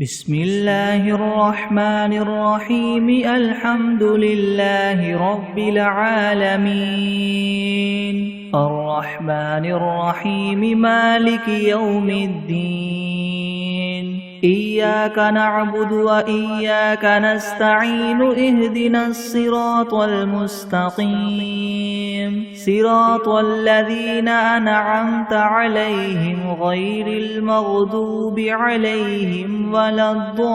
بسم الله الرحمن الرحيم. الحمد لله رب العالمين، الرحمن الرحيم، مالك يوم الدين. إياك نعبد وإياك نستعين، اهدنا الصراط المستقيم، صراط الذين أنعمت عليهم غير المغضوب عليهم ولا الضالين.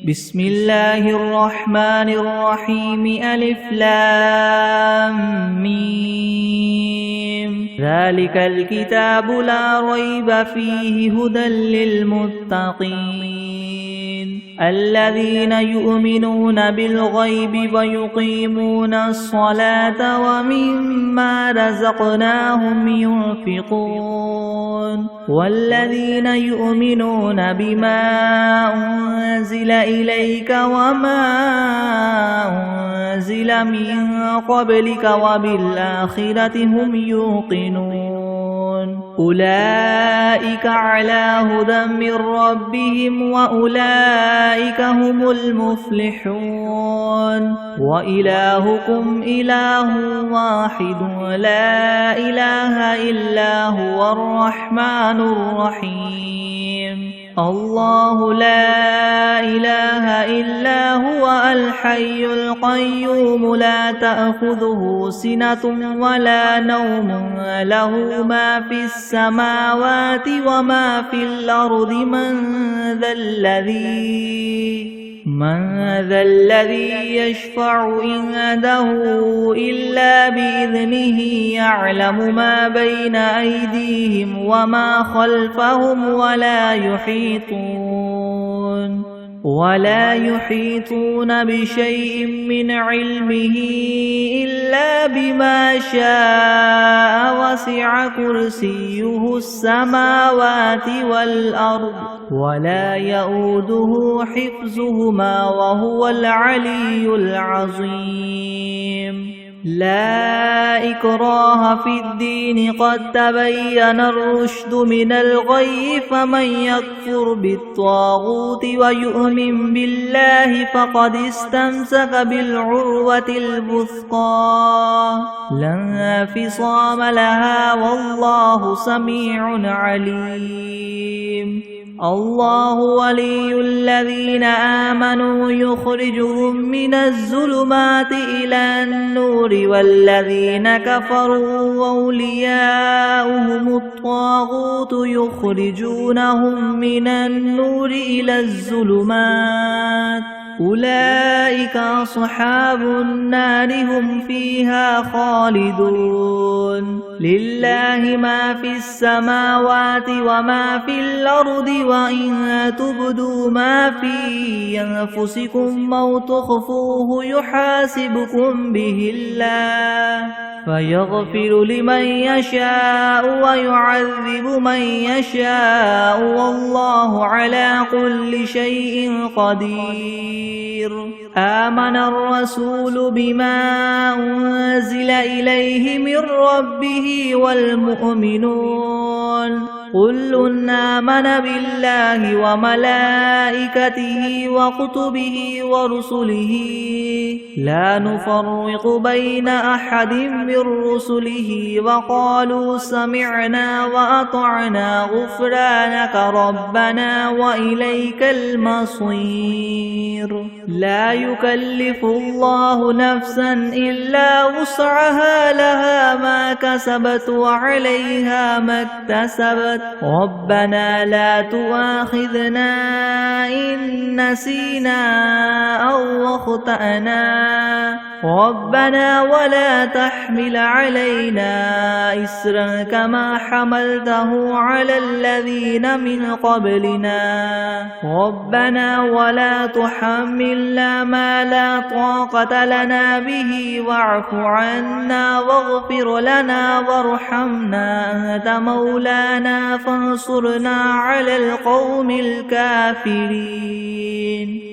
بسم الله الرحمن الرحيم. ألف لام ميم، ذلك الكتاب لا ريب فيه، هدى للمتقين الذين يؤمنون بالغيب ويقيمون الصلاة ومما رزقناهم ينفقون والذين يؤمنون بما أنزل إليك وما أنزل من قبلك وبالآخرة هم يوقنون. أولئك على هدى من ربهم وأولئك هم المفلحون. وإلهكم إله واحد لا إله إلا هو الرحمن الرحيم. الله لا إله إلا هو الحي القيوم، لا تأخذه سنة ولا نوم، له ما في السماوات وما في الأرض. من ذا الذي يشفع عنده إلا بإذنه، يعلم ما بين أيديهم وما خلفهم ولا يحيطون بشيء من علمه إلا بما شاء، وسع كرسيه السماوات والأرض ولا يؤوده حفظهما وهو العلي العظيم. لا إكراه في الدين، قد تبين الرشد من الغي، فمن يكفر بالطاغوت ويؤمن بالله فقد استمسك بالعروة الوثقى، لا انفصام لها، والله سميع عليم. الله ولي الذين آمنوا، يخرجهم من الظلمات إلى النور، والذين كفروا أولياؤهم الطاغوت، يخرجونهم من النور إلى الظلمات. أولئك أصحاب النار، هم فيها خالدون. لله ما في السماوات وما في الأرض، وإن تبدوا ما في أنفسكم أو تخفوه يحاسبكم به الله، فيغفر لمن يشاء ويعذب من يشاء، والله على كل شيء قدير. آمن الرسول بما أنزل إليه من ربه والمؤمنون، كل آمن بالله وملائكته وكتبه ورسله، لا نفرق بين أحد من رسله، وقالوا سمعنا وأطعنا غفرانك ربنا وإليك المصير. لا يكلف الله نفسا إلا وسعها، لها ما كسبت وعليها ما اكتسبت، ربنا لا تؤاخذنا إن نسينا أو أخطأنا، ربنا ولا تحمل علينا إسرا كما حملته على الذين من قبلنا، ربنا ولا تحملنا ما لا طاقة لنا به، واعف عنا واغفر لنا وارحمنا، أنت مولانا فانصرنا على القوم الكافرين.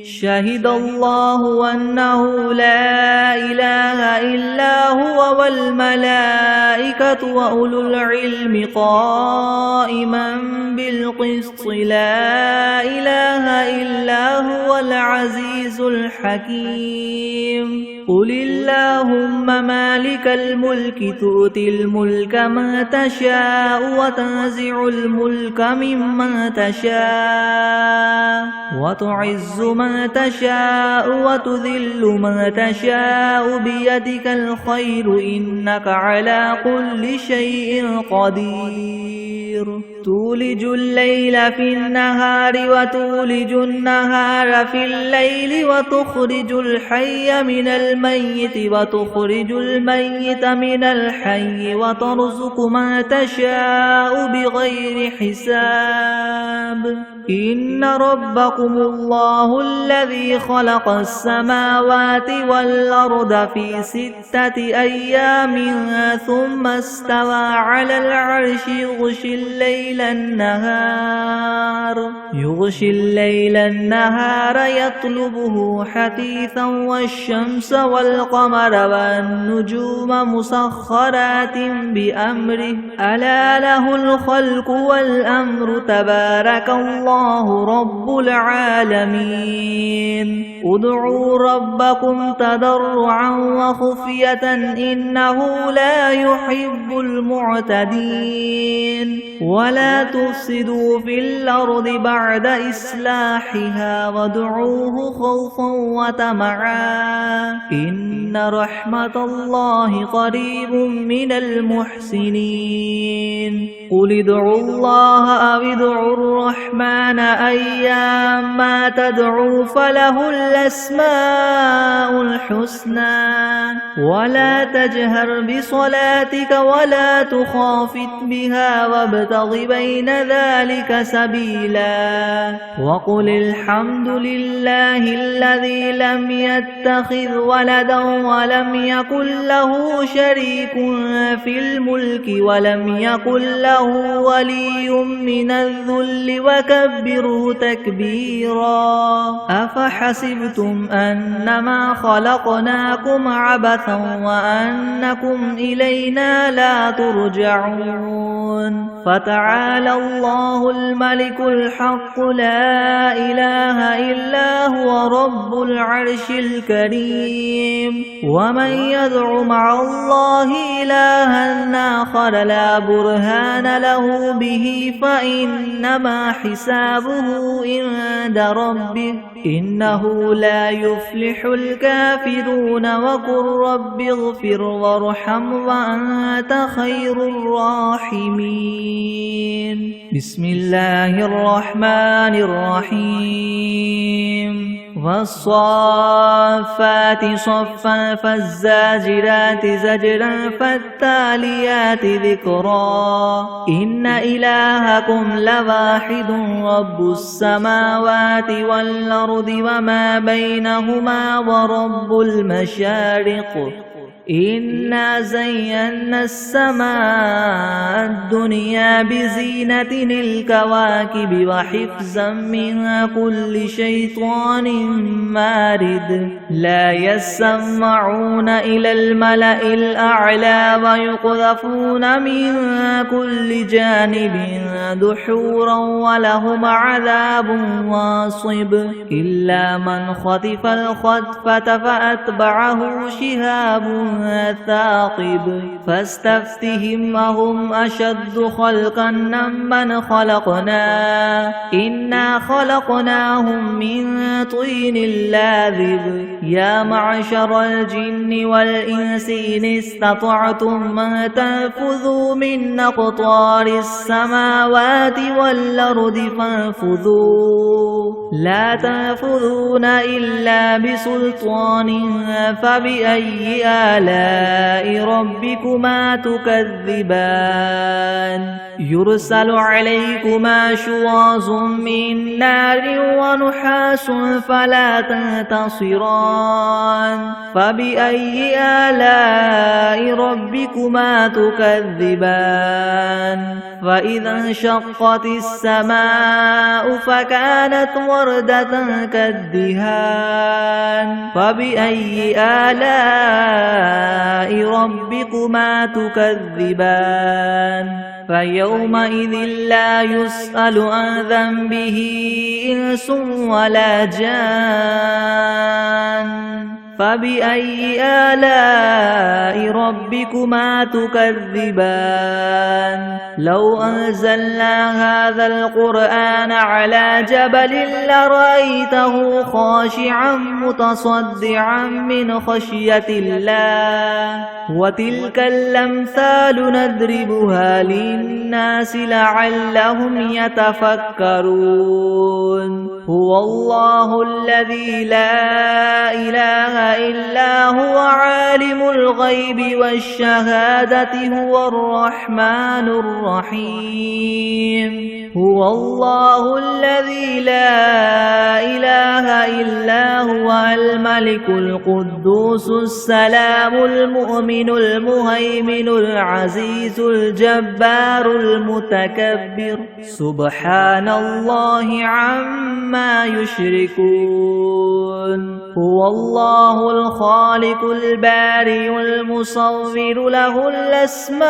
شهد الله أنه لا إله إلا هو والملائكة وأولو العلم قائما بالقسط لا إله إلا هو العزيز الحكيم قل اللهم مالك الملك تؤتي الملك من تشاء وتنزع الملك ممن تشاء وتعز من تشاء وتذل من تشاء بيدك الخير إنك على كل شيء قدير تولج الليل في النهار وتولج النهار في الليل وتخرج الحي من الميت وتخرج الميت من الحي وترزق من تشاء بغير حساب إن ربكم الله الذي خلق السماوات والأرض في 6 أيام ثم استوى على العرش يغشي الليل النهار يطلبه حثيثا والشمس والقمر والنجوم مسخرات بأمره ألا له الخلق والأمر تبارك الله رب العالمين ادعوا ربكم تضرعا وخفية إنه لا يحب المعتدين ولا تفسدوا في الأرض بعد إصلاحها وادعوه خوفا وطمعا إن رحمة الله قريب من المحسنين قل ادعوا الله أو ادعوا الرحمن أيما تدعوا فله الأسماء الحسنى ولا تجهر بصلاتك ولا تخافت بها وابتغ بين ذلك سبيلا وقل الحمد لله الذي لم يتخذ ولدا ولم يكن له شريك في الملك ولم يكن له ولي من الذل وكبره تكبيرا أفحسبتم أنما خلقناكم عبثا وأنكم إلينا لا ترجعون فتعالى الله الملك الحق لا إله إلا هو رب العرش الكريم ومن يدع مع الله إلها آخر لا برهان له به فإنما حسابه عند ربه إنه لا يفلح الكافرون وقل رب اغفر وارحم وأنت خير الراحمين بسم الله الرحمن الرحيم والصافات صفا فالزاجرات زجرا فالتاليات ذكرا إن إلهكم لواحد رب السماوات والأرض وما بينهما ورب المشارق إنا زينا السماء الدنيا بزينة الكواكب وحفظا من كل شيطان مارد لا يسمعون إلى الملأ الأعلى ويقذفون من كل جانب دحورا ولهم عذاب واصب إلا من خطف الخطفة فأتبعه شهاب ثاقب فاستفتهم أهم أشد خلقا ممن خلقنا إنا خلقناهم من طين لاذب يا معشر الجن والإنس إن استطعتم أن تنفذوا من أقطار السماوات والأرض فانفذوا لا تنفذون إلا بسلطان فبأي آلاء ربكما تكذبان يرسل عليكما شواظ من نار ونحاس فلا تنتصران فبأي آلاء ربكما تكذبان فإذا انشقت السماء فكانت وردة كالدهان فبأي آلاء ربكما تكذبان فيومئذ لا يسأل عن ذنبه إنس ولا جان فبأي آلاء ربكما تكذبان لو أنزلنا هذا القرآن على جبل لرأيته خاشعا متصدعا من خشية الله وتلك الأمثال نضربها للناس لعلهم يتفكرون هو الله الذي لا إله إلا هو عالم الغيب والشهادة هو الرحمن الرحيم هو الله الذي لا إله إلا هو الملك القدوس السلام المؤمن المهيمن العزيز الجبار المتكبر سبحان الله عما يشركون هو الله الخالق البارئ المصور له الأسماء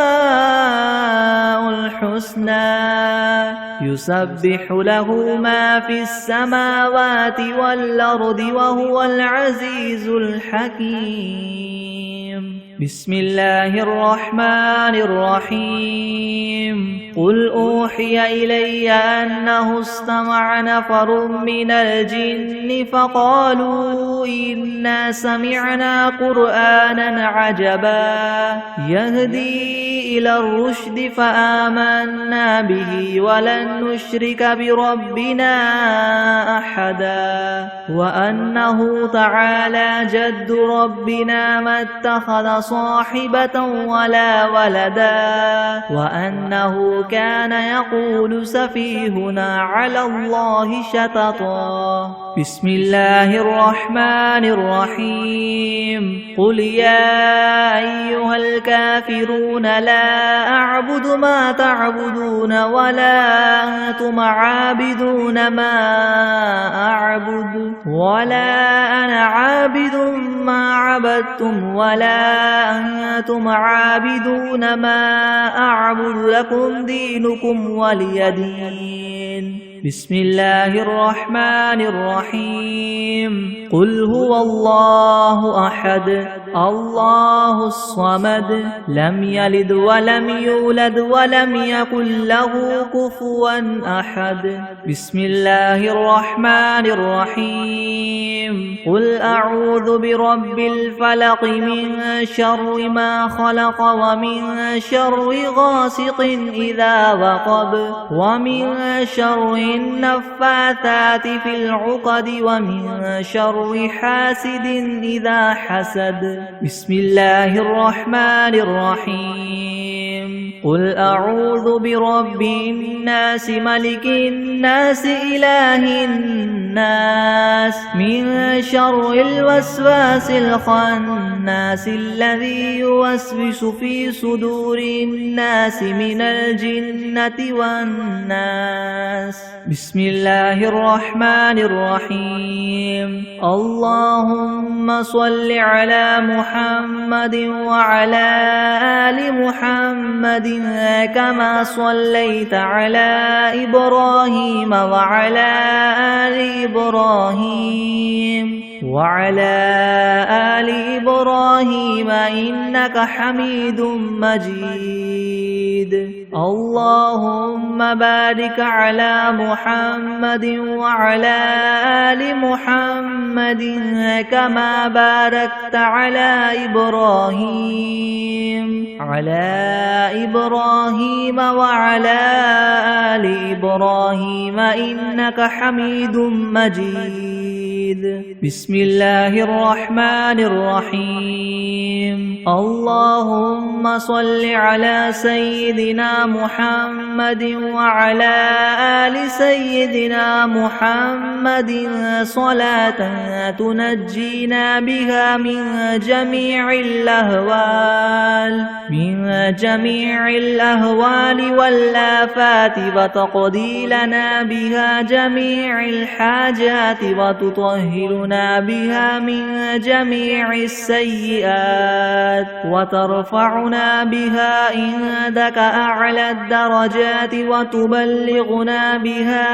الحسنى يسبح له ما في السماوات والأرض وهو العزيز الحكيم بسم الله الرحمن الرحيم قل أوحي إلي أنه استمع نفر من الجن فقالوا إنا سمعنا قرآنا عجبا يهدي إلى الرشد فآمنا به ولن نشرك بربنا أحدا وأنه تعالى جد ربنا ما اتخذ صاحبة ولا ولدا وأنه كان يقول سفيهنا على الله شططا بسم الله الرحمن الرحيم قل يا أيها الكافرون لا أعبد ما تعبدون ولا أنتم عابدون ما أعبد ولا أنا عابد ما عبدتم ولا أنتم عابدون ما أعبد لكم دينكم ولي دين بسم الله الرحمن الرحيم قل هو الله أحد الله الصمد لم يلد ولم يولد ولم يكن له كفوا أحد بسم الله الرحمن الرحيم قل أعوذ برب الفلق من شر ما خلق ومن شر غاسق إذا وقب ومن شر النفاثات في العقد ومن شر حاسد إذا حسد بسم الله الرحمن الرحيم قل أعوذ برب الناس ملك الناس إله الناس من شر الوسواس الخناس الذي يوسوس في صدور الناس من الجنة والناس بسم الله الرحمن الرحيم اللهم صل على محمد وعلى آل محمد كما صليت على إبراهيم وعلى آل إبراهيم وعلى آل إبراهيم إنك حميد مجيد اللهم بارك على محمد وعلى آل محمد كما باركت على إبراهيم وعلى آل إبراهيم إنك حميد مجيد مجيد. بسم الله الرحمن الرحيم. اللهم صل على سيدنا محمد وعلى آل سيدنا محمد صلاة تنجينا بها من جميع الأهوال والآفات، وتقضي لنا بها جميع الحاجات، وتطهرنا بها من جميع السيئات، وترفعنا بها عندك أعلى الدرجات، وتبلغنا بها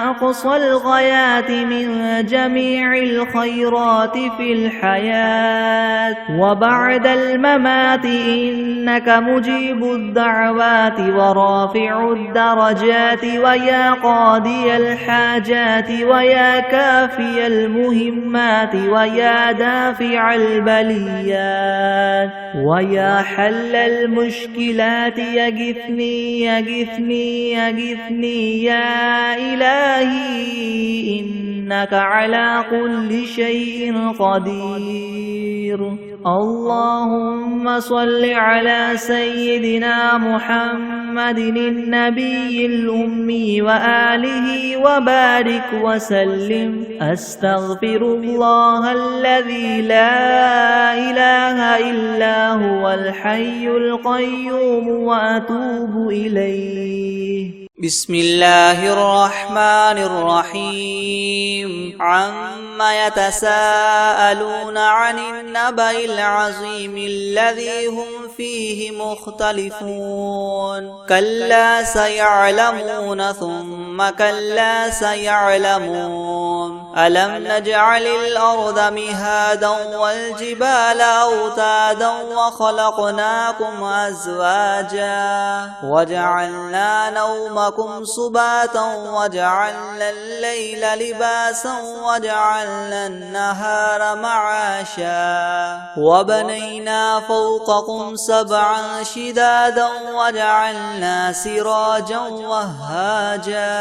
أقصى الغايات من جميع الخيرات في الحياة وبعد الممات، إنك مجيب الدعوات ورافع الدرجات، ويا قاضي الحاجات، ويا كافي المهمات، ويا دافع البليات، ويا حل المشكلات. يغثني يغثني يغثني يا إلهي، إنك على كل شيء قدير. اللهم صل على سيدنا محمد النبي الأمي وآله وبارك وسلم. أستغفر الله الذي لا إله إلا هو الحي القيوم وأتوب إليه. بسم الله الرحمن الرحيم. عما يتساءلون عن النبأ العظيم الذي هم فيه مختلفون. كلا سيعلمون ثم كلا سيعلمون. ألم نجعل الأرض مهادا والجبال أوتادا وخلقناكم أزواجا وجعلنا نومكم سباتا وجعلنا الليل لباسا وجعلنا النهار معاشا وبنينا فوقكم سبعا شدادا وجعلنا سراجا وهاجا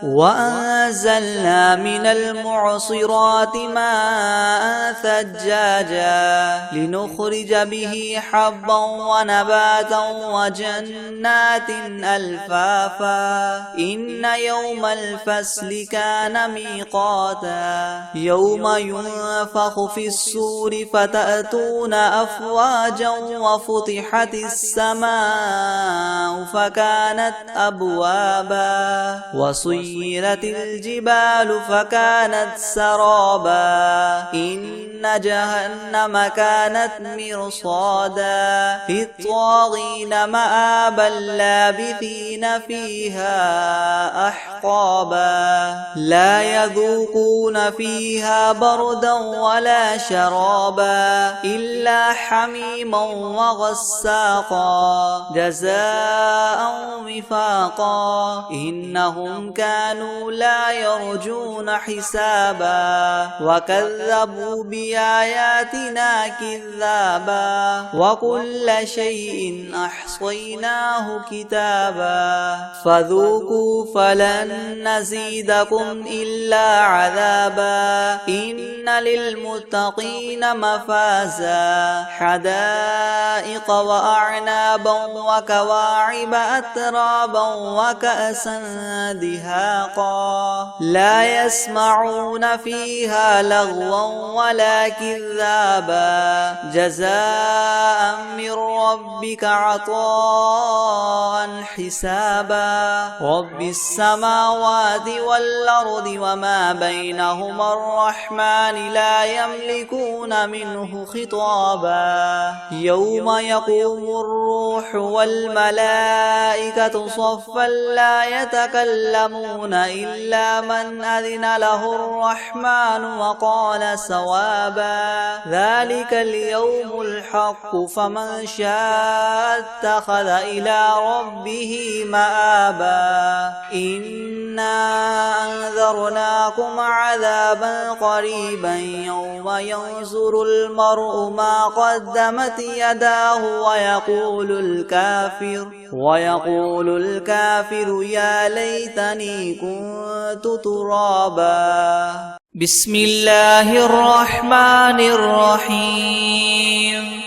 وأنزلنا من المعصرات ماء ثجاجا لنخرج به حبا ونباتا وجنات ألفافا. إن يوم الفصل كان ميقاتا. يوم ينفخ في الصور فتأتون أفواجا وفتحت السماء فكانت أبوابا وسيرت الجبال فكانت سرابا. إن جهنم كانت مرصادا للطاغين مآبا لابثين فيها أحقابا. لا يذوقون فيها بردا ولا شرابا إلا حميما وغساقا جزاء وفاقا. إنهم كانوا لا يرجون حسابا وكذبوا بآياتنا كذابا وكل شيء أحصيناه كتابا. فذوقوا فلن نزيدكم إلا عذابا. إن للمتقين مفازا حدائق وأعنابا وكواعب أترابا وكأسا دهاقا. لا يسمعون فيها لغوا ولا كذابا جزاء من ربك عطاء حسابا. رب السماوات والأرض وما بينهما الرحمن لا يملكون منه خطابا. يوم يقوم الروح والملائكة صفا لا يتكلمون إلا من أذن له الرحمن وقال صوابا. ذلك اليوم الحق فمن شاء اتخذ إلى ربه مآبا. إنا أنذرناكم عذابا قريبا يوم ينظر المرء ما قدمت يداه ويقول الكافر يا ليتني كنت ترابا. بسم الله الرحمن الرحيم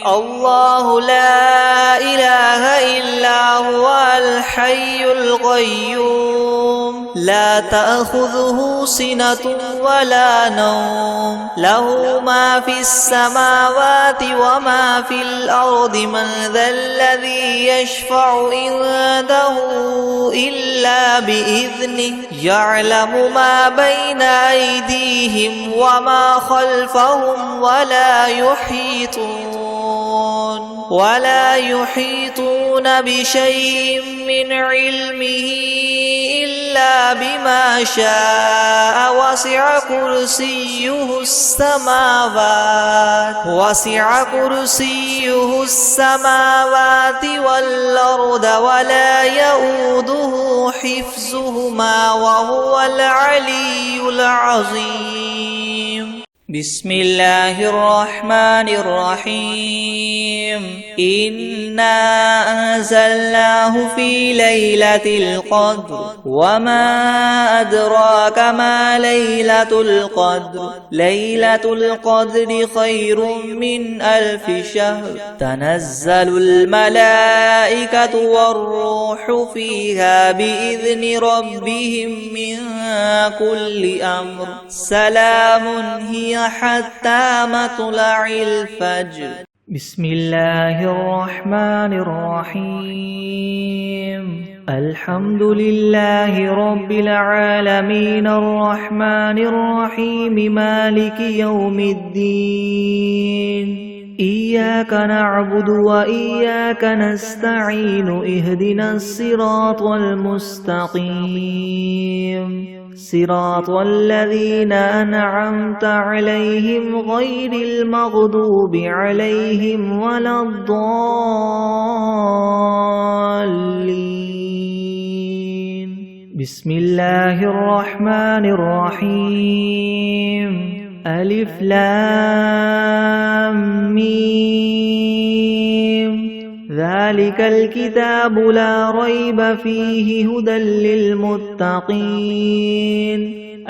الله لا إله إلا هو الحي القيوم لا تأخذه سنة ولا نوم له ما في السماوات وما في الأرض من ذا الذي يشفع عنده إلا بإذنه يعلم ما بين أيديهم وما خلفهم ولا يحيطون بشيء من علمه إلا بما شاء وسع كرسيه السماوات والأرض ولا يؤوده حفظهما وهو العلي العظيم بسم الله الرحمن الرحيم إنا أنزلناه في ليلة القدر وما أدراك ما ليلة القدر ليلة القدر خير من 1000 شهر تنزل الملائكة والروح فيها بإذن ربهم من كل أمر سلام هي حتى مطلع الفجر بسم الله الرحمن الرحيم الحمد لله رب العالمين الرحمن الرحيم مالك يوم الدين إياك نعبد وإياك نستعين اهدنا الصراط المستقيم صراط الذين أنعمت عليهم غير المغضوب عليهم ولا الضالين بسم الله الرحمن الرحيم ألف لام ميم ذلك الكتاب لا ريب فيه هدى للمتقين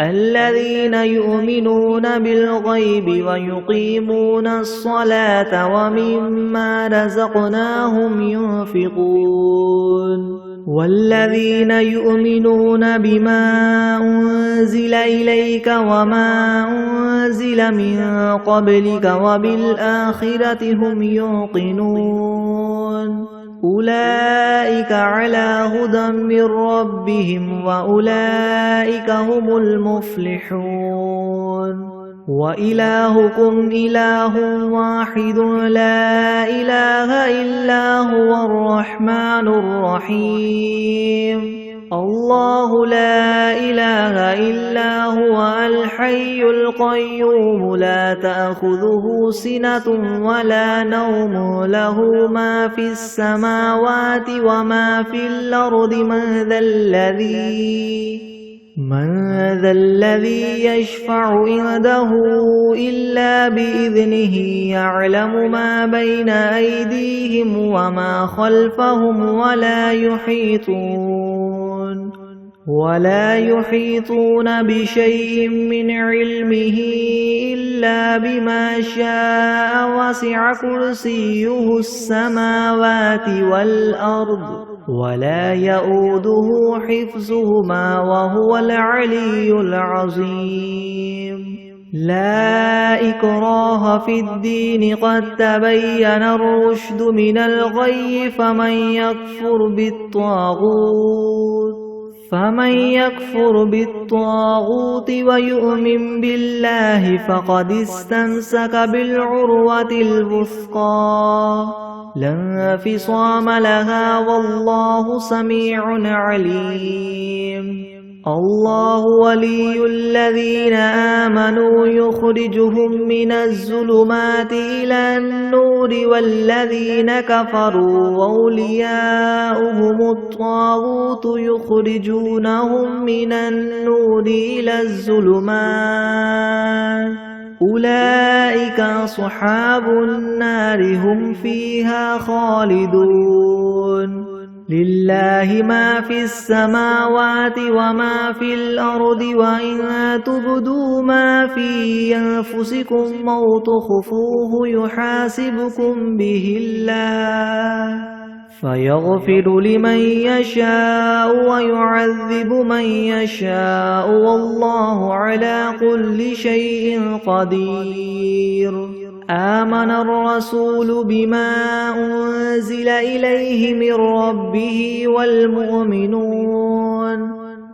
الذين يؤمنون بالغيب ويقيمون الصلاة ومما رزقناهم ينفقون والذين يؤمنون بما أنزل إليك وما أنزل من قبلك وبالآخرة هم يوقنون أولئك على هدى من ربهم وأولئك هم المفلحون وإلهكم إله واحد لا إله إلا هو الرحمن الرحيم الله لا إله إلا هو الحي القيوم لا تأخذه سنة ولا نوم له ما في السماوات وما في الأرض من ذا الذي يشفع عنده إلا بإذنه يعلم ما بين أيديهم وما خلفهم ولا يحيطون بشيء من علمه إلا بما شاء وسع كرسيه السماوات والأرض ولا يؤوده حفظهما وهو العلي العظيم لا إكراه في الدين قد تبين الرشد من الغي فمن يكفر بالطاغوت ويؤمن بالله فقد استمسك بالعروة الوثقى لا انفصام لها والله سميع عليم الله ولي الذين آمنوا يخرجهم من الظلمات إلى النور والذين كفروا أولياؤهم الطاغوت يخرجونهم من النور إلى الظلمات أولئك أصحاب النار هم فيها خالدون لله ما في السماوات وما في الأرض وإن تبدوا ما في أنفسكم أو تخفوه يحاسبكم به الله فيغفر لمن يشاء ويعذب من يشاء والله على كل شيء قدير. آمن الرسول بما أنزل إليه من ربه والمؤمنون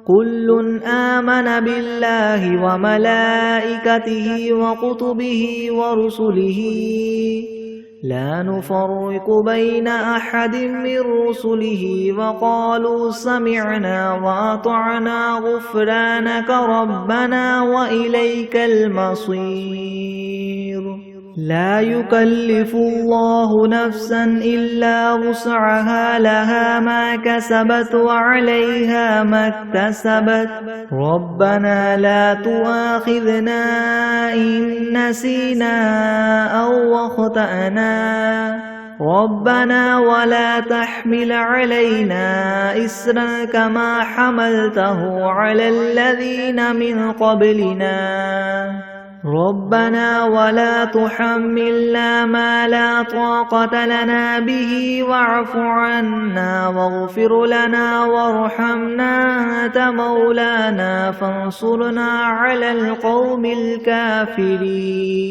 كل آمن بالله وملائكته وكتبه ورسله لا نفرق بين أحد من رسله وقالوا سمعنا وأطعنا غفرانك ربنا وإليك المصير. لا يكلف الله نفسا إلا وسعها لها ما كسبت وعليها ما اكتسبت ربنا لا تؤاخذنا إن نسينا أو أخطأنا ربنا ولا تحمل علينا إسرا كما حملته على الذين من قبلنا ربنا ولا تحملنا ما لا طاقة لنا به واعف عنا واغفر لنا وارحمنا أنت مولانا فانصرنا على القوم الكافرين.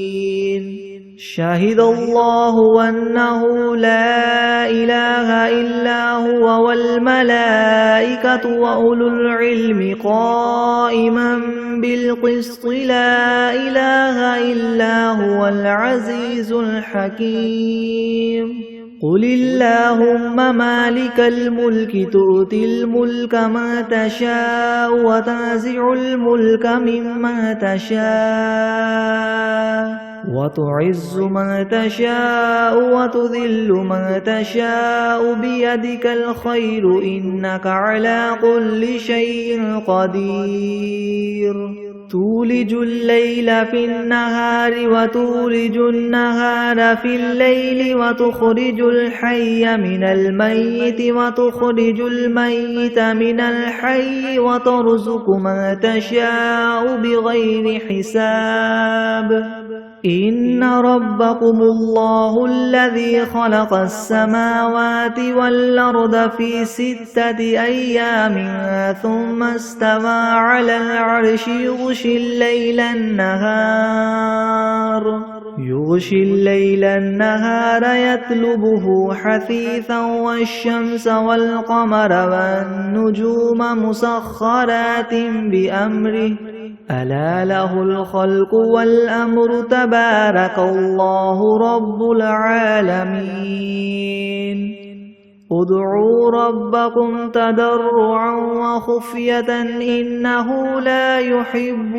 شهد الله أنه لا إله إلا هو والملائكة وأولو العلم قائما بالقسط لا إله إلا هو العزيز الحكيم. قل اللهم مالك الملك تؤتي الملك من تشاء وتنزع الملك ممن تشاء وتعز من تشاء وتذل من تشاء بيدك الخير إنك على كل شيء قدير. تولج الليل في النهار وتولج النهار في الليل وتخرج الحي من الميت وتخرج الميت من الحي وترزق من تشاء بغير حساب. إن ربكم الله الذي خلق السماوات والأرض في 6 أيام ثم استوى على العرش يغشي الليل النهار يطلبه حثيثا والشمس والقمر والنجوم مسخرات بأمره ألا له الخلق والأمر تبارك الله رب العالمين. ادعوا ربكم تضرعا وخفية إنه لا يحب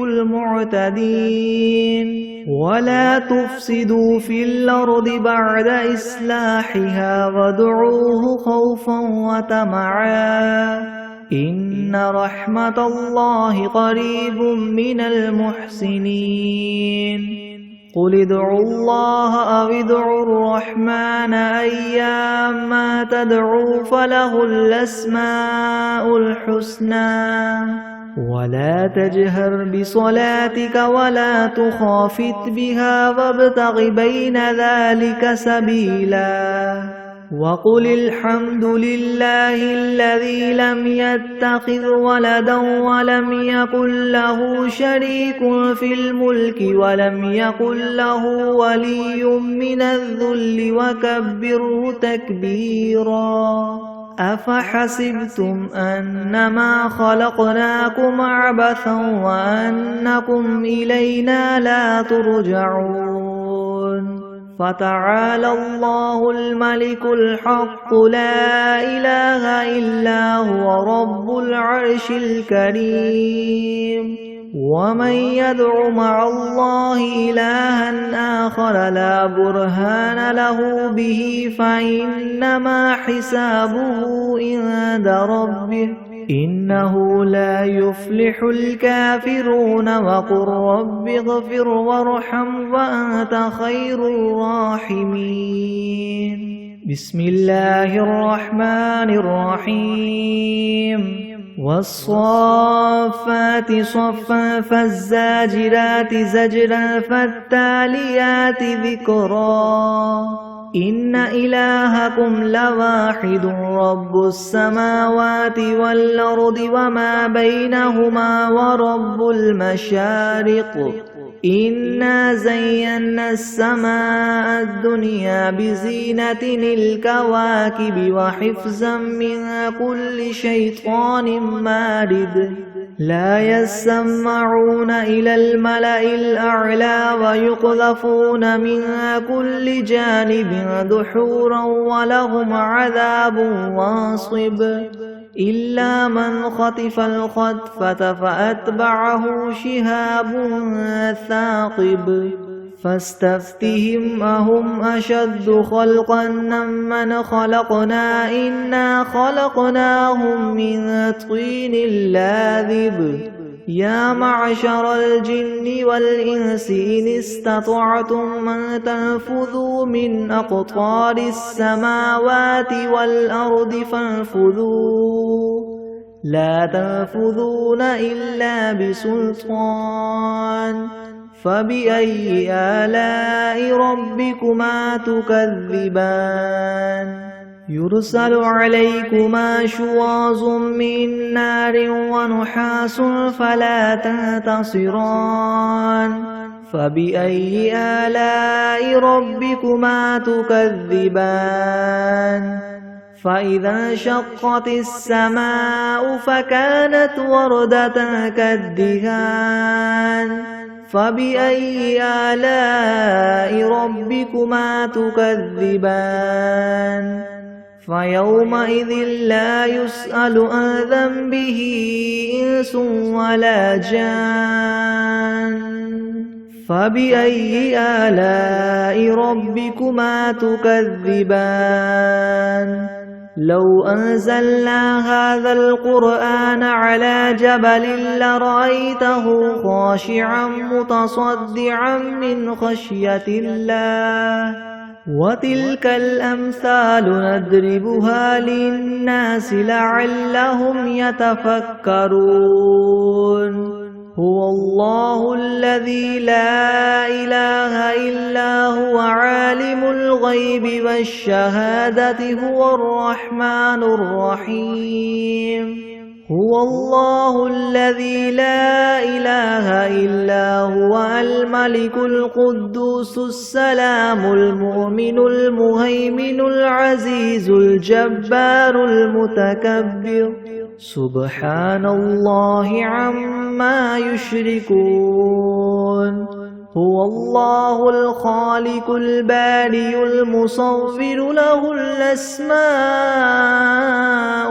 المعتدين. ولا تفسدوا في الأرض بعد إصلاحها وادعوه خوفا وطمعا إن رحمة الله قريب من المحسنين. قل ادعوا الله أو ادعوا الرحمن أيما تدعوا فله الأسماء الحسنى ولا تجهر بصلاتك ولا تخافت بها وابتغ بين ذلك سبيلا. وقل الحمد لله الذي لم يتخذ ولدا ولم يكن له شريك في الملك ولم يكن له ولي من الذل وكبره تكبيرا. أفحسبتم أنما خلقناكم عبثا وأنكم إلينا لا ترجعون. فتعالى الله الملك الحق لا إله إلا هو رب العرش الكريم. ومن يدع مع الله إلها آخر لا برهان له به فإنما حسابه عند ربه إنه لا يفلح الكافرون. وقل رب اغفر وارحم وأنت خير الراحمين. بسم الله الرحمن الرحيم والصافات صفا فالزاجرات زجرا فالتاليات ذكرا إن إلهكم لواحد رب السماوات والأرض وما بينهما ورب المشارق إنا زينا السماء الدنيا بزينة الكواكب وحفظا من كل شيطان مارد لا يسمعون إلى الملأ الأعلى ويقذفون من كل جانب دحورا ولهم عذاب واصب إلا من خطف الخطفة فأتبعه شهاب ثاقب فاستفتهم أهم أشد خلقا ممن خلقنا إنا خلقناهم من طين لاذب يا معشر الجن والإنس إن استطعتم أن تنفذوا من أقطار السماوات والأرض فانفذوا لا تنفذون إلا بسلطان فبأي آلاء ربكما تكذبان يرسل عليكما شواظ من نار ونحاس فلا تنتصران فبأي آلاء ربكما تكذبان فإذا انشقت السماء فكانت وردة كالدهان فبأي آلاء ربكما تكذبان فيومئذ لا يسأل عن ذنبه إنس ولا جان فبأي آلاء ربكما تكذبان لو أنزلنا هذا القرآن على جبل لرأيته خاشعا متصدعا من خشية الله وتلك الأمثال نضربها للناس لعلهم يتفكرون هو الله الذي لا إله إلا هو عالم الغيب والشهادة هو الرحمن الرحيم هو الله الذي لا إله إلا هو الملك القدوس السلام المؤمن المهيمن العزيز الجبار المتكبر سبحان الله عما يشركون هو الله الخالق البارئ المصور له الأسماء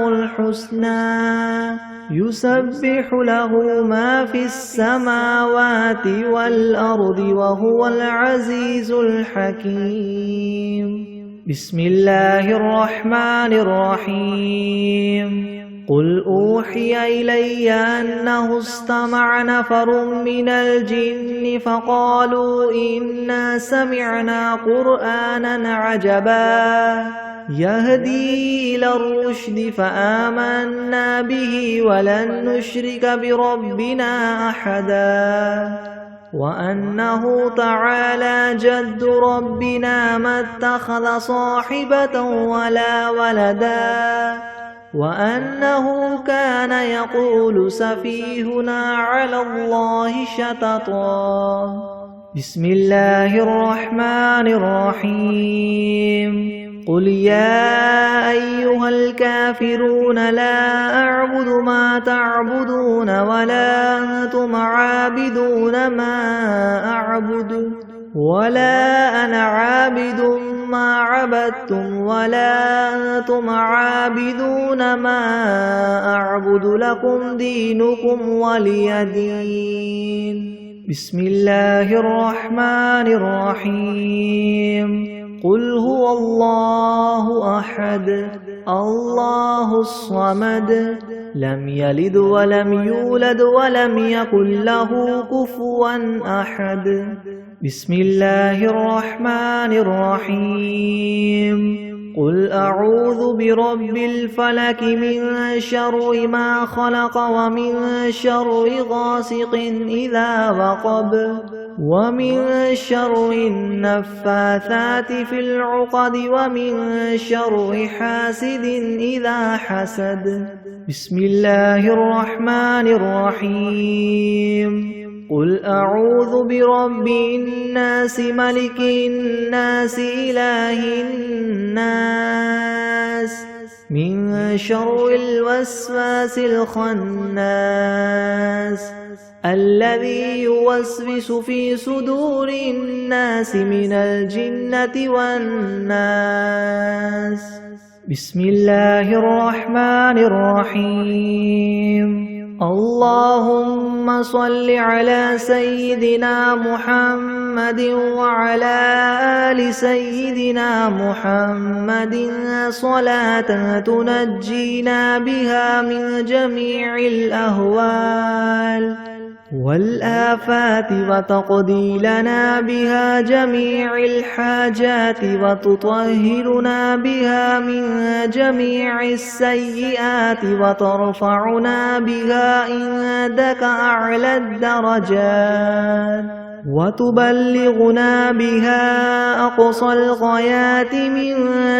الحسنى يسبح له ما في السماوات والأرض وهو العزيز الحكيم بسم الله الرحمن الرحيم قل أوحي إلي أنه استمع نفر من الجن فقالوا إنا سمعنا قرآنا عجبا يهدي إلى الرشد فآمنا به ولن نشرك بربنا أحدا وأنه تعالى جد ربنا ما اتخذ صاحبة ولا ولدا وأنه كان يقول سفيهنا على الله شططا بسم الله الرحمن الرحيم قل يا أيها الكافرون لا أعبد ما تعبدون ولا أنتم عابدون ما أعبد ولا أنا عابد ما عبدتم ولا أنتم عابدون ما أعبد لكم دينكم ولي دين بسم الله الرحمن الرحيم قل هو الله أحد الله الصمد لم يلد ولم يولد ولم يكن له كفوا أحد بسم الله الرحمن الرحيم قل أعوذ برب الفلك من شر ما خلق ومن شر غاسق إذا وقب ومن شر النفاثات في العقد ومن شر حاسد إذا حسد. بسم الله الرحمن الرحيم. قل أعوذ برب الناس ملك الناس إله الناس من شر الوسواس الخناس الذي يوسوس في صدور الناس من الجنة والناس. بسم الله الرحمن الرحيم. اللهم صل على سيدنا محمد وعلى آل سيدنا محمد صلاة تنجينا بها من جميع الأهوال والآفات وتقضي لنا بها جميع الحاجات وتطهرنا بها من جميع السيئات وترفعنا بها عندك أعلى الدرجات وتبلغنا بها أقصى الغايات من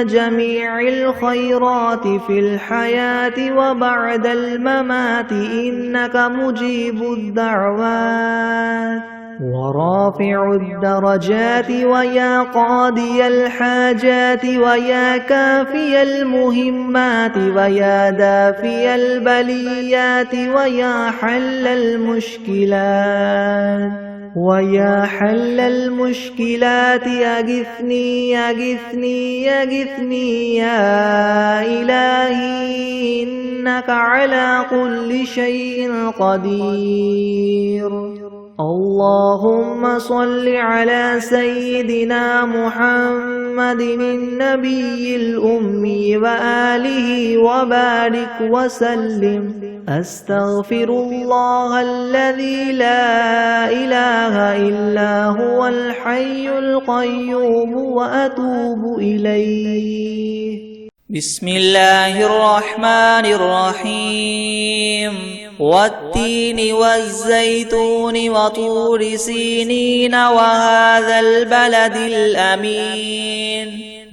جميع الخيرات في الحياة وبعد الممات إنك مجيب الدعوات ورافع الدرجات ويا قاضي الحاجات ويا كافي المهمات ويا دافي البليات ويا حل المشكلات ويا حل المشكلات أغثني أغثني أغثني يا إلهي إنك على كل شيء قدير. اللهم صل على سيدنا محمد النبي الأمي وآله وبارك وسلم. أستغفر الله الذي لا إله إلا هو الحي القيوم وأتوب إليه. بسم الله الرحمن الرحيم. والتين والزيتون وطور سينين وهذا البلد الأمين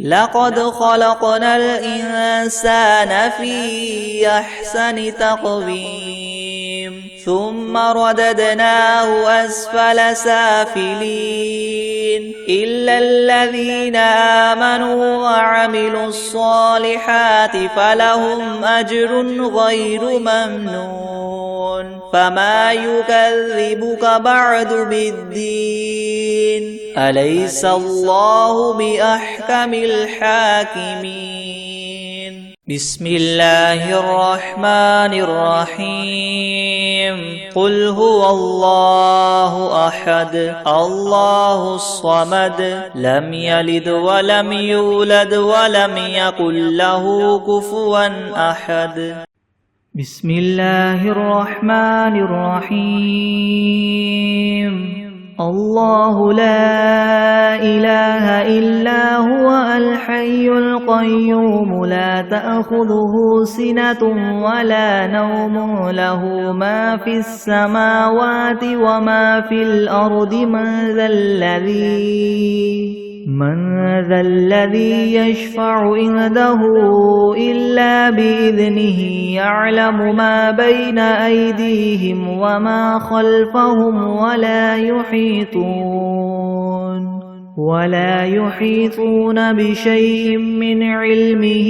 لقد خلقنا الإنسان في أحسن تقويم ثم رددناه أسفل سافلين إلا الذين آمنوا وعملوا الصالحات فلهم أجر غير ممنون. فما يكذبك بعد بالدين أليس الله بأحكم الحاكمين. بسم الله الرحمن الرحيم. قل هو الله أحد الله الصمد لم يلد ولم يولد ولم يكن له كفوا أحد. بسم الله الرحمن الرحيم. الله لا إله إلا هو الحي القيوم لا تأخذه سنة ولا نوم له ما في السماوات وما في الأرض من ذا الذي يشفع عنده إلا بإذنه يعلم ما بين أيديهم وما خلفهم ولا يحيطون بشيء من علمه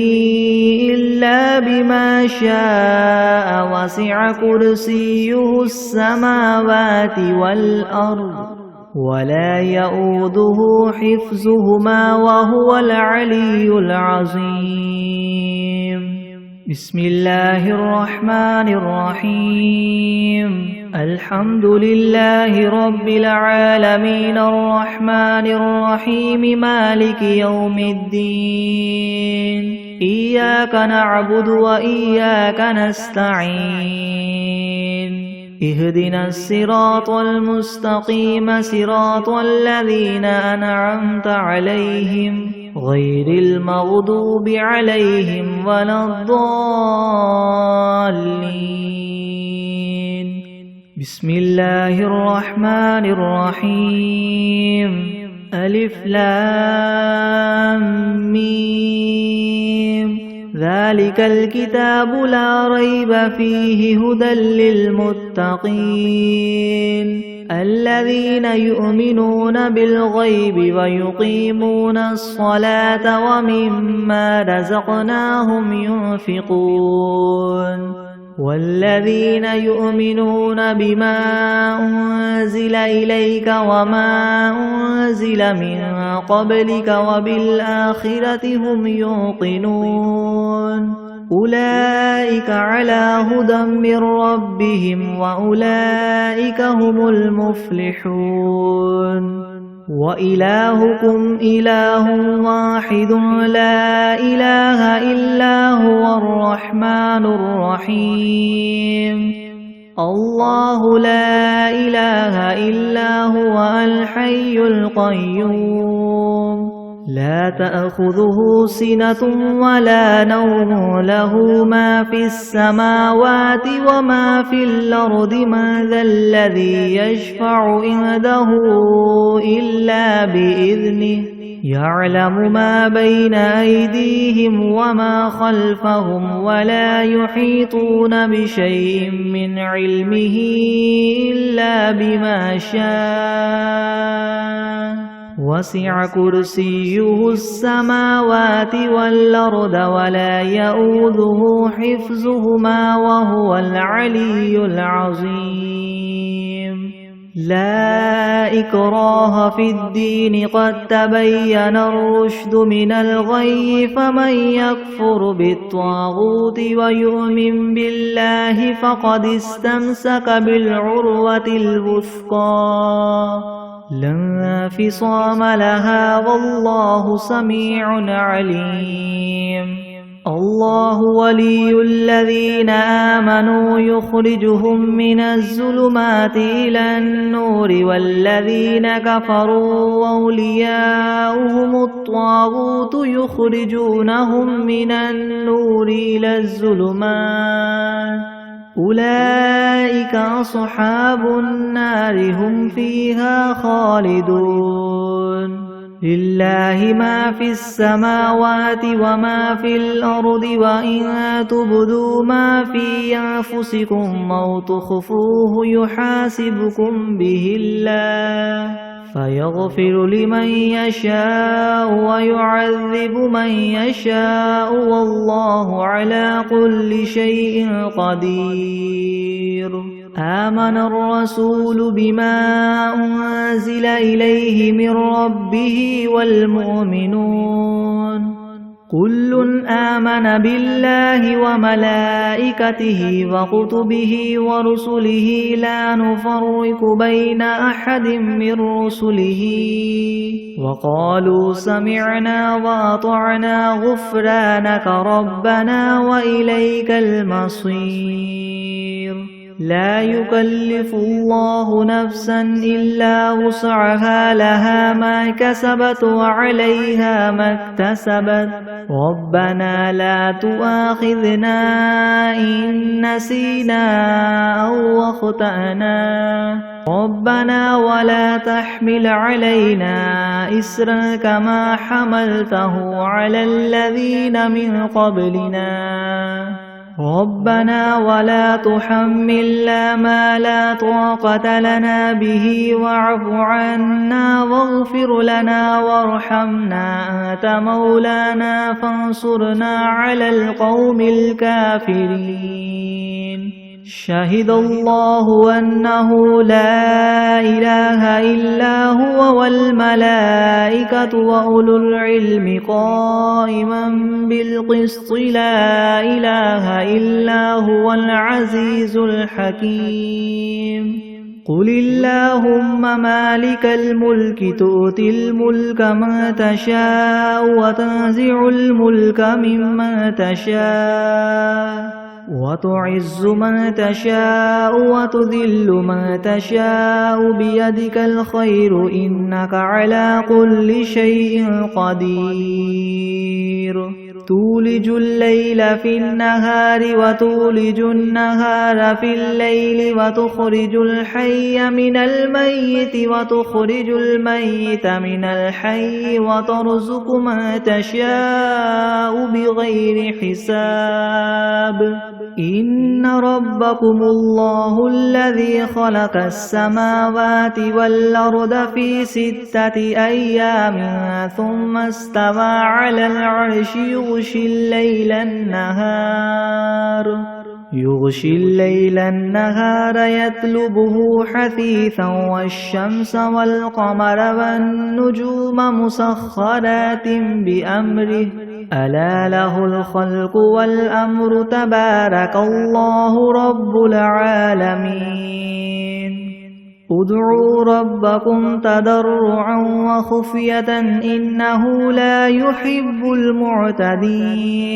إلا بما شاء وسع كرسيه السماوات والأرض ولا يؤوده حفظهما وهو العلي العظيم. بسم الله الرحمن الرحيم. الحمد لله رب العالمين الرحمن الرحيم مالك يوم الدين إياك نعبد وإياك نستعين اهدنا الصراط المستقيم صراط الذين أنعمت عليهم غير المغضوب عليهم ولا الضالين. بسم الله الرحمن الرحيم. ألف لام ميم. ذلك الكتاب لا ريب فيه هدى للمتقين الذين يؤمنون بالغيب ويقيمون الصلاة ومما رزقناهم ينفقون والذين يؤمنون بما أنزل إليك وما أنزل من قبلك وبالآخرة هم يوقنون أولئك على هدى من ربهم وأولئك هم المفلحون وإلهكم إله واحد لا إله إلا هو الرحمن الرحيم. الله لا إله إلا هو الحي القيوم لا تأخذه سنة ولا نوم له ما في السماوات وما في الأرض من ذا الذي يشفع عنده إلا بإذنه يعلم ما بين أيديهم وما خلفهم ولا يحيطون بشيء من علمه إلا بما شاء وسع كرسيه السماوات والأرض ولا يؤوده حفظهما وهو العلي العظيم. لا إكراه في الدين قد تبين الرشد من الغي فمن يكفر بالطاغوت ويؤمن بالله فقد استمسك بالعروة الوثقى لا انفصام لها والله سميع عليم. الله ولي الذين آمنوا يخرجهم من الظلمات إلى النور والذين كفروا أولياؤهم الطاغوت يخرجونهم من النور إلى الظلمات أولئك أصحاب النار هم فيها خالدون. لله ما في السماوات وما في الأرض وإن تبدوا ما في أنفسكم أو تخفوه يحاسبكم به الله فيغفر لمن يشاء ويعذب من يشاء والله على كل شيء قدير. آمن الرسول بما أنزل إليه من ربه والمؤمنون كل آمن بالله وملائكته وكتبه ورسله لا نفرق بين أحد من رسله وقالوا سمعنا وأطعنا غفرانك ربنا وإليك المصير. لا يكلف الله نفسا إلا وسعها لها ما كسبت وعليها ما اكتسبت ربنا لا تؤاخذنا إن نسينا أو أخطأنا ربنا ولا تحمل علينا إسرا كما حملته على الذين من قبلنا ربنا ولا تحملنا ما لا طاقة لنا به واعف عنا واغفر لنا وارحمنا أنت مولانا فانصرنا على القوم الكافرين. شهد الله أنه لا إله إلا هو والملائكة وأولو العلم قائما بالقسط لا إله إلا هو العزيز الحكيم. قل اللهم مالك الملك تؤتي الملك من تشاء وتنزع الملك ممن تشاء وتعز من تشاء وتذل من تشاء بيدك الخير إنك على كل شيء قدير تولج الليل في النهار وتولج النهار في الليل وتخرج الحي من الميت وتخرج الميت من الحي وترزق من تشاء بغير حساب إن ربكم الله الذي خلق السماوات والأرض في 6 أيام ثم استوى على العرش يغشي الليل النهار يطلبه حثيثا والشمس والقمر والنجوم مسخرات بأمره ألا له الخلق والأمر تبارك الله رب العالمين ادعوا ربكم تضرعا وخفية إنه لا يحب المعتدين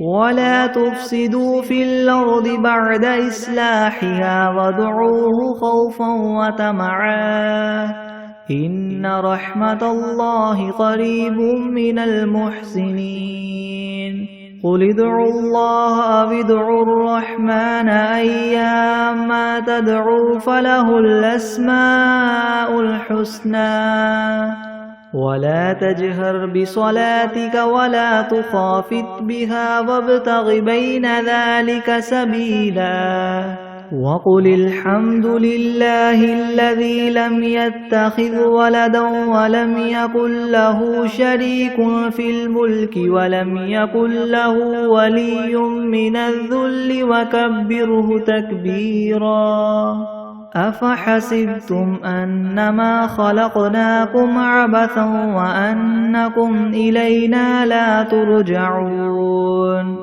ولا تفسدوا في الأرض بعد إصلاحها وادعوه خوفا وطمعا إن رحمة الله قريب من المحسنين قل ادعوا الله أو ادعوا الرحمن أيما تدعوا فله الأسماء الحسنى ولا تجهر بصلاتك ولا تخافت بها وابتغ بين ذلك سبيلا وقل الحمد لله الذي لم يتخذ ولدا ولم يكن له شريك في الملك ولم يكن له ولي من الذل وكبره تكبيرا أفحسبتم أنما خلقناكم عبثا وأنكم إلينا لا ترجعون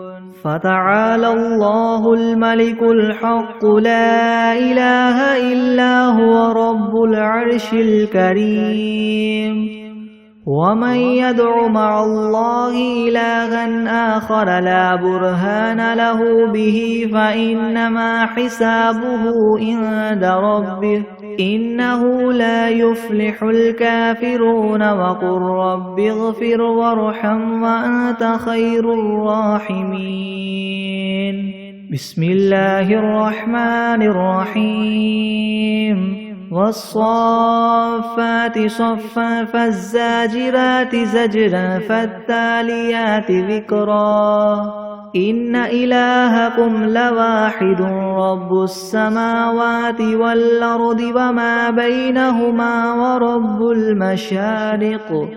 فتعالى الله الملك الحق لا إله إلا هو رب العرش الكريم ومن يدع مع الله إلها آخر لا برهان له به فإنما حسابه عند ربه إنه لا يفلح الكافرون وقل رب اغفر وارحم وأنت خير الراحمين بسم الله الرحمن الرحيم والصافات صفا فالزاجرات زجرا فالتاليات ذكرا إن إلهكم لواحد رب السماوات والأرض وما بينهما ورب المشارق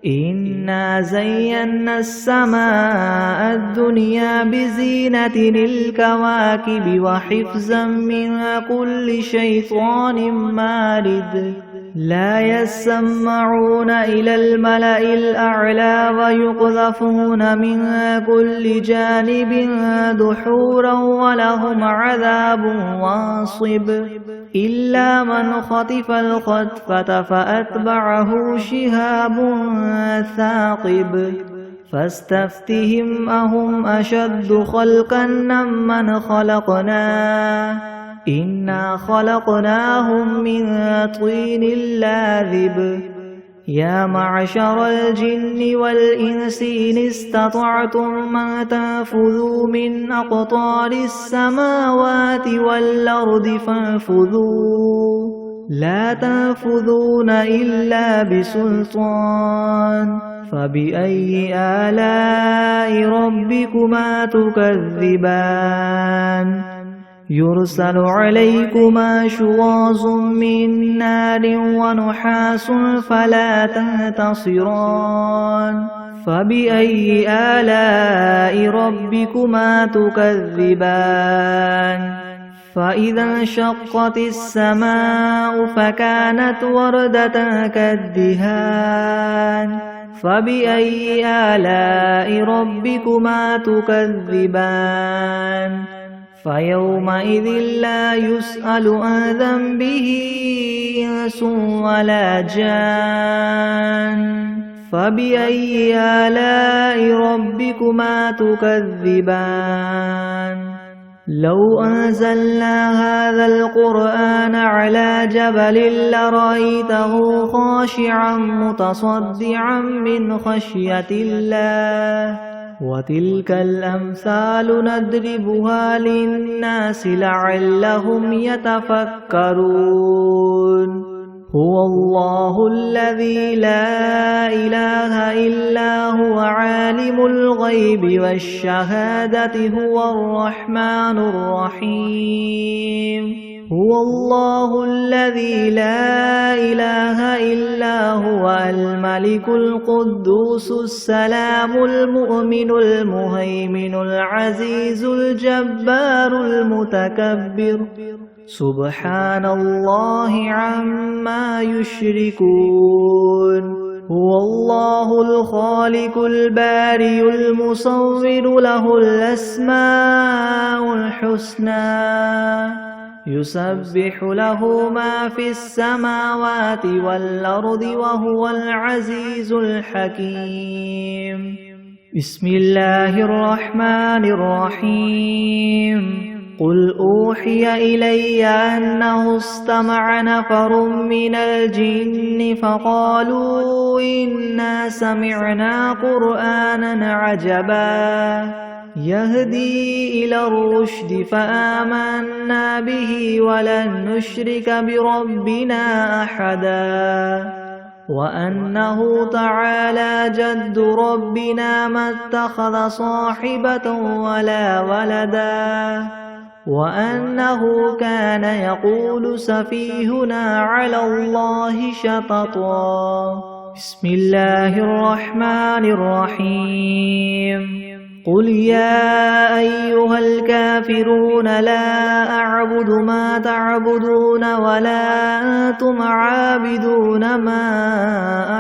إنا زينا السماء الدنيا بزينة الكواكب وحفظا من كل شيطان مارد لا يسمعون إلى الملأ الأعلى ويقذفون من كل جانب دحورا ولهم عذاب واصب إلا من خطف الخطفة فأتبعه شهاب ثاقب فاستفتهم أهم أشد خلقا ممن خلقنا إنا خلقناهم من طين لاذب يا معشر الجن والإنس إن استطعتم أن تنفذوا من أقطار السماوات والأرض فانفذوا لا تنفذون إلا بسلطان فبأي آلاء ربكما تكذبان يرسل عليكما شواظ من نار ونحاس فلا تنتصران فبأي آلاء ربكما تكذبان فإذا انشقت السماء فكانت وردة كالدهان فبأي آلاء ربكما تكذبان فيومئذ لا يسأل عن ذنبه إنس ولا جان فبأي آلاء ربكما تكذبان لو أنزلنا هذا القرآن على جبل لرأيته خاشعا متصدعا من خشية الله وتلك الأمثال نضربها للناس لعلهم يتفكرون هو الله الذي لا إله إلا هو عالم الغيب والشهادة هو الرحمن الرحيم هو الله الذي لا إله إلا هو الملك القدوس السلام المؤمن المهيمن العزيز الجبار المتكبر سبحان الله عما يشركون هو الله الخالق البارئ المصور له الأسماء الحسنى يسبح له ما في السماوات والأرض وهو العزيز الحكيم بسم الله الرحمن الرحيم قل أوحي إلي أنه استمع نفر من الجن فقالوا إنا سمعنا قرآنا عجبا يهدي إلى الرشد فآمنا به ولن نشرك بربنا أحدا وأنه تعالى جد ربنا ما اتخذ صاحبة ولا ولدا وأنه كان يقول سفيهنا على الله شططا بسم الله الرحمن الرحيم قل يا أيها الكافرون لا أعبد ما تعبدون ولا أنتم عابدون ما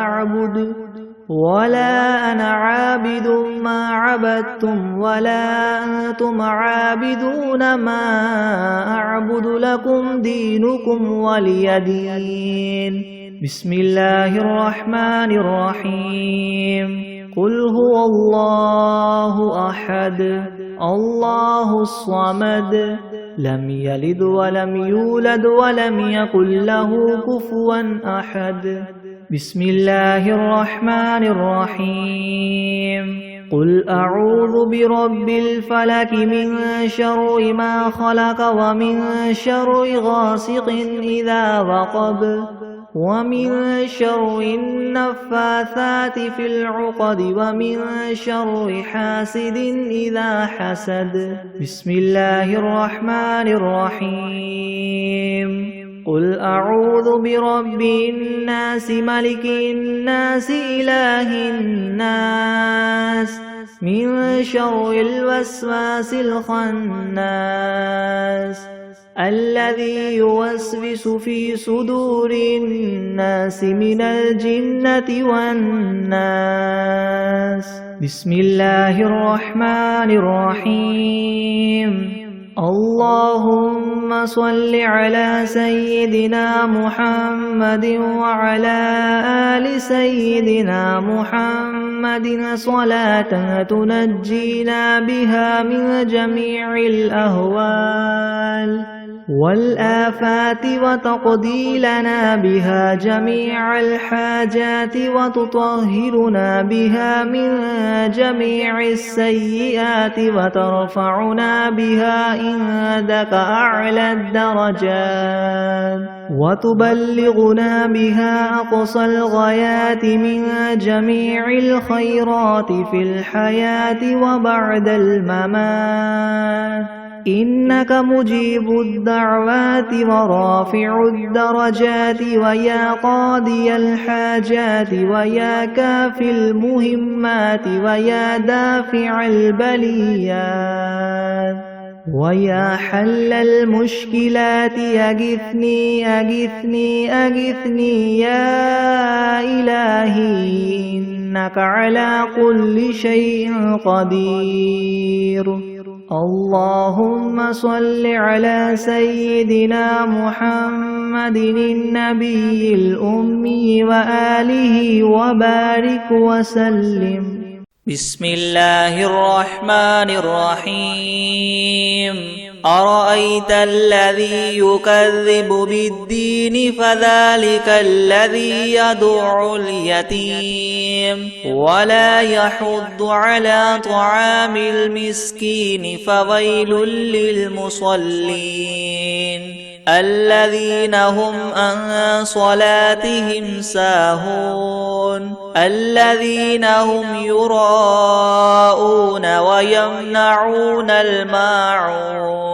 أعبد ولا أنا عابد ما عبدتم ولا أنتم عابدون ما أعبد لكم دينكم ولي دين بسم الله الرحمن الرحيم قل هو الله أحد الله الصمد لم يلد ولم يولد ولم يكن له كفوا أحد بسم الله الرحمن الرحيم قل أعوذ برب الفلك من شر ما خلق ومن شر غاسق إذا وقب ومن شر النفاثات في العقد ومن شر حاسد إذا حسد بسم الله الرحمن الرحيم قل أعوذ برب الناس ملك الناس إله الناس من شر الوسواس الخناس الذي يوسوس في صدور الناس من الجنة والناس بسم الله الرحمن الرحيم اللهم صل على سيدنا محمد وعلى آل سيدنا محمد صلاة تنجينا بها من جميع الأهوال والآفات وتقضي لنا بها جميع الحاجات وتطهرنا بها من جميع السيئات وترفعنا بها عندك أعلى الدرجات وتبلغنا بها أقصى الغايات من جميع الخيرات في الحياة وبعد الممات إنك مجيب الدعوات ورافع الدرجات ويا قاضي الحاجات ويا كافي المهمات ويا دافع البليات ويا حل المشكلات أغثني أغثني أغثني يا إلهي إنك على كل شيء قدير اللهم صل على سيدنا محمد النبي الأمي وآله وبارك وسلم بسم الله الرحمن الرحيم أرأيت الذي يكذب بالدين فذلك الذي يدع اليتيم ولا يحض على طعام المسكين فويل للمصلين الذين هم عن صلاتهم ساهون الذين هم يراءون ويمنعون الماعون